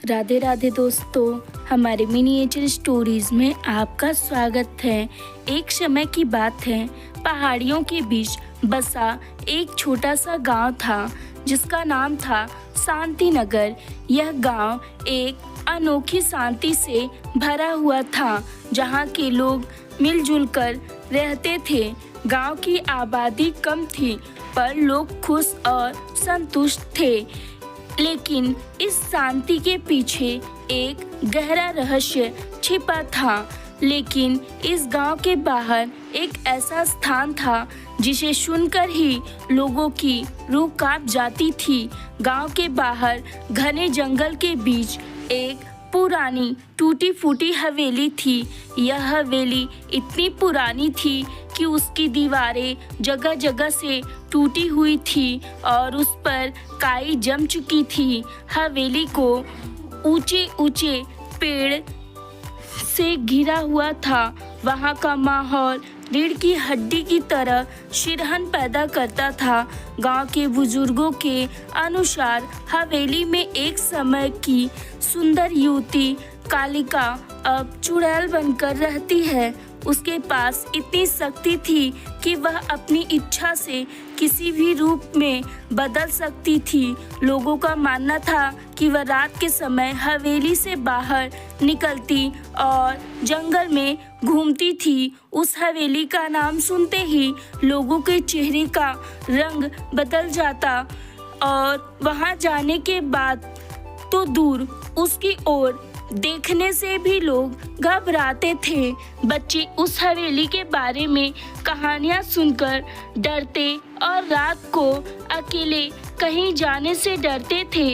राधे राधे दोस्तों, हमारे miniature stories में आपका स्वागत है। एक समय की बात है, पहाड़ियों के बीच बसा एक छोटा सा गांव था जिसका नाम था शांति नगर। यह गांव एक अनोखी शांति से भरा हुआ था, जहां के लोग मिलजुल कर रहते थे। गांव की आबादी कम थी, पर लोग खुश और संतुष्ट थे। लेकिन इस शांति के पीछे एक गहरा रहस्य छिपा था। लेकिन इस गांव के बाहर एक ऐसा स्थान था जिसे सुनकर ही लोगों की रूह कांप जाती थी। गांव के बाहर घने जंगल के बीच एक पुरानी टूटी फूटी हवेली थी। यह हवेली इतनी पुरानी थी कि उसकी दीवारें जगह जगह से टूटी हुई थी और उस पर काई जम चुकी थी। हवेली को ऊंचे ऊंचे पेड़ से घिरा हुआ था। वहाँ का माहौल रीढ़ की हड्डी की तरह शिरहन पैदा करता था। गांव के बुजुर्गों के अनुसार हवेली में एक समय की सुंदर युवती कालिका अब चुड़ैल बनकर रहती है। उसके पास इतनी शक्ति थी कि वह अपनी इच्छा से किसी भी रूप में बदल सकती थी। लोगों का मानना था कि वह रात के समय हवेली से बाहर निकलती और जंगल में घूमती थी। उस हवेली का नाम सुनते ही लोगों के चेहरे का रंग बदल जाता और वहां जाने के बाद तो दूर उसकी ओर देखने से भी लोग घबराते थे। बच्चे उस हवेली के बारे में कहानियां सुनकर डरते और रात को अकेले कहीं जाने से डरते थे।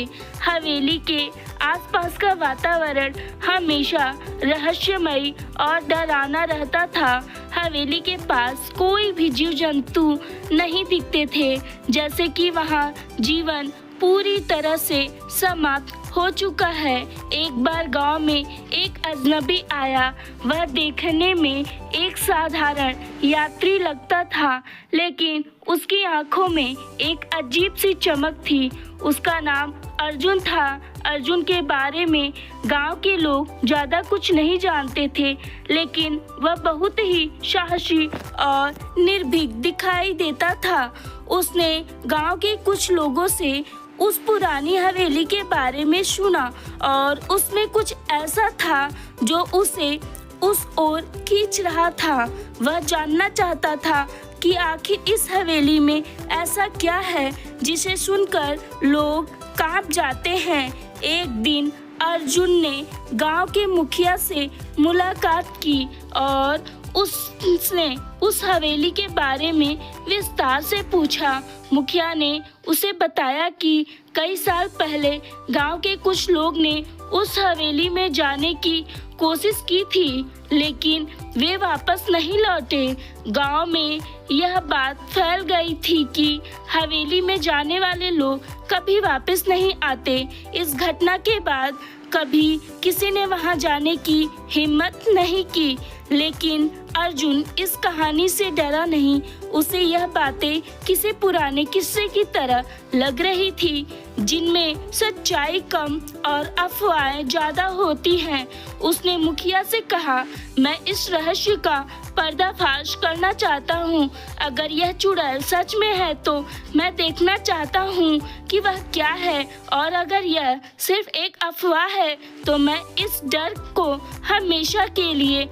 हवेली के आसपास का वातावरण हमेशा रहस्यमयी और डरावना रहता था। हवेली के पास कोई भी जीव जंतु नहीं दिखते थे, जैसे कि वहाँ जीवन पूरी तरह से समाप्त हो चुका है। एक बार गांव में एक अजनबी आया। वह देखने में एक साधारण यात्री लगता था, लेकिन उसकी आंखों में एक अजीब सी चमक थी। उसका नाम अर्जुन था। अर्जुन के बारे में गांव के लोग ज़्यादा कुछ नहीं जानते थे, लेकिन वह बहुत ही साहसी और निर्भीक दिखाई देता था। उसने गांव के कुछ लोगों से उस पुरानी हवेली के बारे में सुना और उसमें कुछ ऐसा था जो उसे उस ओर खींच रहा था। वह जानना चाहता था कि आखिर इस हवेली में ऐसा क्या है जिसे सुनकर लोग कांप जाते हैं। एक दिन अर्जुन ने गांव के मुखिया से मुलाकात की और उसने उस हवेली के बारे में विस्तार से पूछा। मुखिया ने उसे बताया कि कई साल पहले गांव के कुछ लोग ने उस हवेली में जाने की कोशिश की थी, लेकिन वे वापस नहीं लौटे। गांव में यह बात फैल गई थी कि हवेली में जाने वाले लोग कभी वापस नहीं आते। इस घटना के बाद कभी किसी ने वहां जाने की हिम्मत नहीं की, लेकिन अर्जुन इस कहानी से डरा नहीं। उसे यह बातें किसी पुराने किस्से की तरह लग रही थी, जिनमें सच्चाई कम और अफवाहें ज्यादा होती हैं। उसने मुखिया से कहा, मैं इस रहस्य का पर्दाफाश करना चाहता हूँ। अगर यह चुड़ैल सच में है तो मैं देखना चाहता हूँ कि वह क्या है, और अगर यह सिर्फ एक अफवाह है तो मैं इस डर को हमेशा के लिए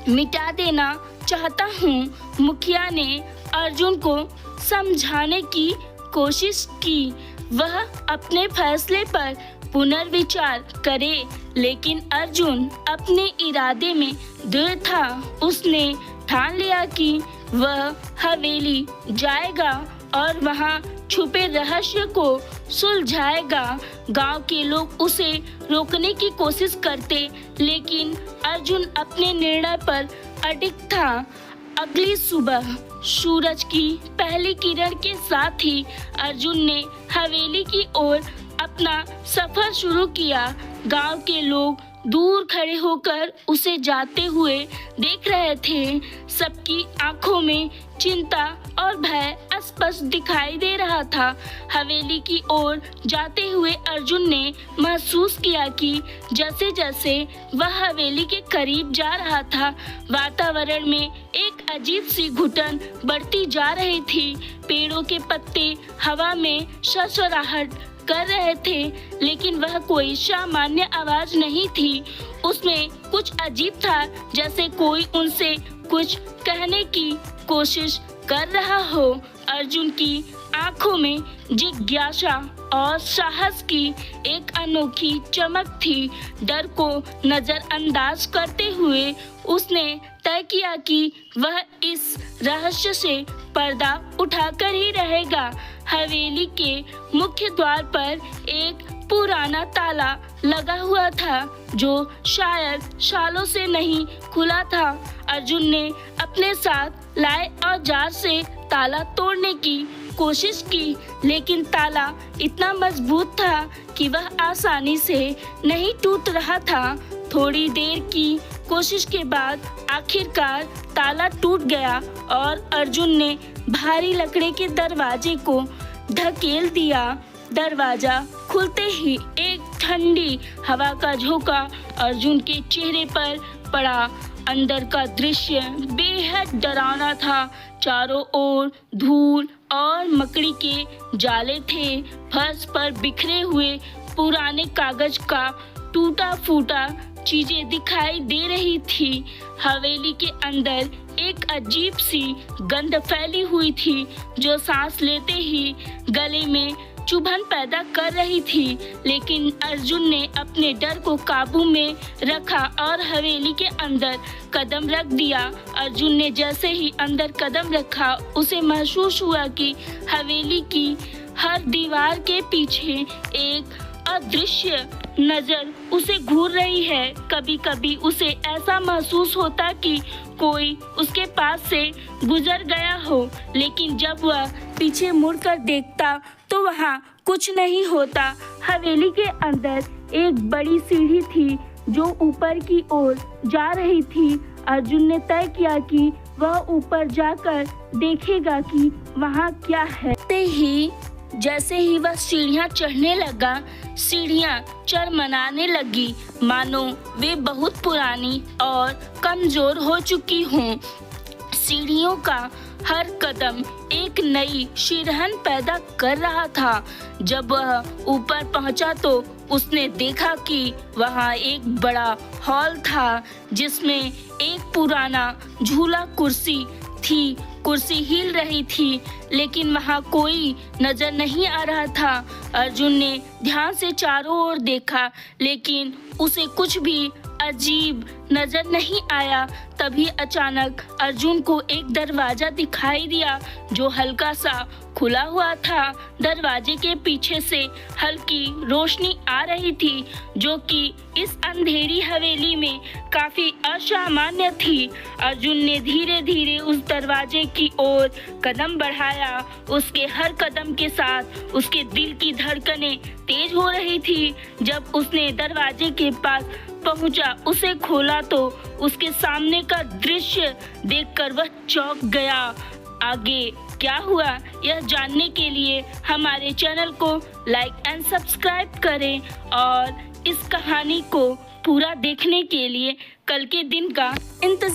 मिटा देना चाहता हूँ। मुखिया ने अर्जुन को समझाने की कोशिश की, वह अपने फैसले पर पुनर्विचार करे, लेकिन अर्जुन अपने इरादे में दृढ़ था। उसने ठान लिया कि वह हवेली जाएगा और वहां छुपे रहस्य को सुलझाएगा। गांव के लोग उसे रोकने की कोशिश करते, लेकिन अर्जुन अपने निर्णय पर अडिग था। अगली सुबह सूरज की पहली किरण के साथ ही अर्जुन ने हवेली की ओर अपना सफर शुरू किया। गांव के लोग दूर खड़े होकर उसे जाते हुए देख रहे थे। सबकी आंखों में चिंता और भय स्पष्ट दिखाई दे रहा था। हवेली की ओर जाते हुए अर्जुन ने महसूस किया कि जैसे जैसे वह हवेली के करीब जा रहा था, वातावरण में एक अजीब सी घुटन बढ़ती जा रही थी। पेड़ों के पत्ते हवा में सरसराहट कर रहे थे, लेकिन वह कोई सामान्य आवाज नहीं थी। उसमें कुछ अजीब था, जैसे कोई उनसे कुछ कहने की कोशिश कर रहा हो। अर्जुन की आंखों में जिज्ञासा और साहस की एक अनोखी चमक थी। डर को नजरअंदाज करते हुए उसने तय किया कि वह इस रहस्य से पर्दा उठाकर ही रहेगा। हवेली के मुख्य द्वार पर एक पुराना ताला लगा हुआ था, जो शायद सालों से नहीं खुला था। अर्जुन ने अपने साथ लाए औजार से ताला तोड़ने की कोशिश की, लेकिन ताला इतना मजबूत था कि वह आसानी से नहीं टूट रहा था। थोड़ी देर की कोशिश के बाद आखिरकार ताला टूट गया और अर्जुन ने भारी लकड़ी के दरवाजे को धकेल दिया। दरवाजा खुलते ही एक ठंडी हवा का झोंका अर्जुन के चेहरे पर पड़ा। अंदर का दृश्य बेहद डरावना था। चारों ओर धूल और मकड़ी के जाले थे। फर्श पर बिखरे हुए पुराने कागज का टूटा फूटा चीजें दिखाई दे रही थी। हवेली के अंदर एक अजीब सी गंध फैली हुई थी, जो सांस लेते ही गले में चुभन पैदा कर रही थी। लेकिन अर्जुन ने अपने डर को काबू में रखा और हवेली के अंदर कदम रख दिया। अर्जुन ने जैसे ही अंदर कदम रखा, उसे महसूस हुआ कि हवेली की हर दीवार के पीछे एक अदृश्य नजर उसे घूर रही है। कभी कभी उसे ऐसा महसूस होता कि कोई उसके पास से गुजर गया हो, लेकिन जब वह पीछे मुड़कर देखता तो वहाँ कुछ नहीं होता। हवेली के अंदर एक बड़ी सीढ़ी थी जो ऊपर की ओर जा रही थी। अर्जुन ने तय किया कि वह ऊपर जाकर देखेगा कि वहाँ क्या है। जैसे ही वह सीढ़ियाँ चढ़ने लगा, सीढ़ियाँ चरमराने लगी, मानो वे बहुत पुरानी और कमजोर हो चुकी हों। सीढ़ियों का हर कदम एक नई सिरहन पैदा कर रहा था। जब वह ऊपर पहुंचा तो उसने देखा कि वहां एक बड़ा हॉल था, जिसमें एक पुराना झूला कुर्सी थी। कुर्सी हिल रही थी, लेकिन वहां कोई नजर नहीं आ रहा था। अर्जुन ने ध्यान से चारों ओर देखा, लेकिन उसे कुछ भी अजीब नजर नहीं आया। तभी अचानक अर्जुन को एक दरवाजा दिखाई दिया, जो हल्का सा खुला हुआ था। दरवाजे के पीछे से हल्की रोशनी आ रही थी, जो कि इस अंधेरी हवेली में काफी असामान्य थी। अर्जुन ने धीरे धीरे उस दरवाजे की ओर कदम बढ़ाया। उसके हर कदम के साथ उसके दिल की धड़कनें तेज हो रही थी। जब उसने दरवाजे के पास पहुंचा, उसे खोला तो उसके सामने का दृश्य देखकर वह चौंक गया। आगे क्या हुआ, यह जानने के लिए हमारे चैनल को लाइक एंड सब्सक्राइब करें और इस कहानी को पूरा देखने के लिए कल के दिन का इंतजार